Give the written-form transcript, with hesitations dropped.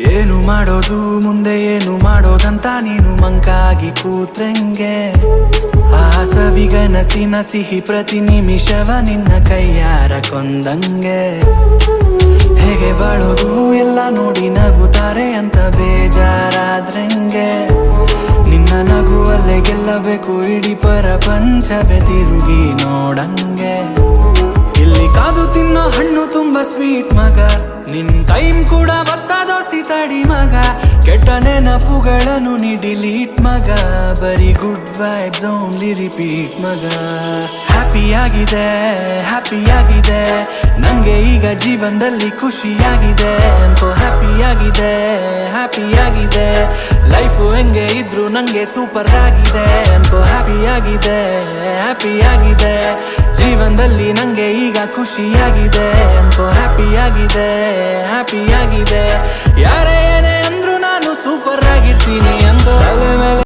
ಏನು ಮಾಡೋದು ಮುಂದೆ ಏನು ಮಾಡೋದಂತ ನೀನು ಮಂಕಾಗಿ ಕೂತ್ರಂಗೆ ಆ ಸವಿಗನಸಿನ ಸಿಹಿ ಪ್ರತಿ ನಿಮಿಷವ ನಿನ್ನ ಕೈಯಾರ ಕೊಂದಂಗೆ ಹೇಗೆ ಬಾಳೋದು ಎಲ್ಲ ನೋಡಿ ನಗುತ್ತಾರೆ ಅಂತ ಬೇಜಾರಾದ್ರಂಗೆ ನಿನ್ನ ನಗುವಲ್ಲೇ ಗೆಲ್ಲಬೇಕು ಇಡೀ ಪ್ರಪಂಚವೇ ತಿರುಗಿ ನೋಡಂಗೆ ಇಲ್ಲಿ ಕಾದು ತಿನ್ನೋ ಹಣ್ಣು ತುಂಬಾ ಸ್ವೀಟ್ ಮಗ ನಿನ್ ಟೈಮ್ ಕೂಡ ಬರ್ತದೋಸಿ ತಡಿ ಮಗ ಕೆಟ್ಟ ನೆನಪುಗಳನ್ನು ನೀ ಡಿಲೀಟ್ ಮಗ ಬರೀ ಗುಡ್ ವೈಬ್ಸ್ ಓನ್ಲಿ ರಿಪೀಟ್ ಮಗ ಹ್ಯಾಪಿಯಾಗಿದೆ ನಂಗೆ ಈಗ ಜೀವನದಲ್ಲಿ ಖುಷಿಯಾಗಿದೆ ಅಂತೋ ಹ್ಯಾಪಿಯಾಗಿದೆ ಲೈಫು ಹೆಂಗೆ ಇದ್ರು ನಂಗೆ ಸೂಪರ್ ಆಗಿದೆ ಅಂತೋ ಹ್ಯಾಪಿಯಾಗಿದೆ ಜೀವನದಲ್ಲಿ ನಂಗೆ ಈಗ ಖುಷಿಯಾಗಿದೆ ಅಂತೋ ಹ್ಯಾಪಿಯಾಗಿದೆ ಯಾರೇ ಏನೇ ಅಂದ್ರು ನಾನು ಸೂಪರ್ ಆಗಿರ್ತೀನಿ ಅಂತ ತಲೆ ಮೇಲೆ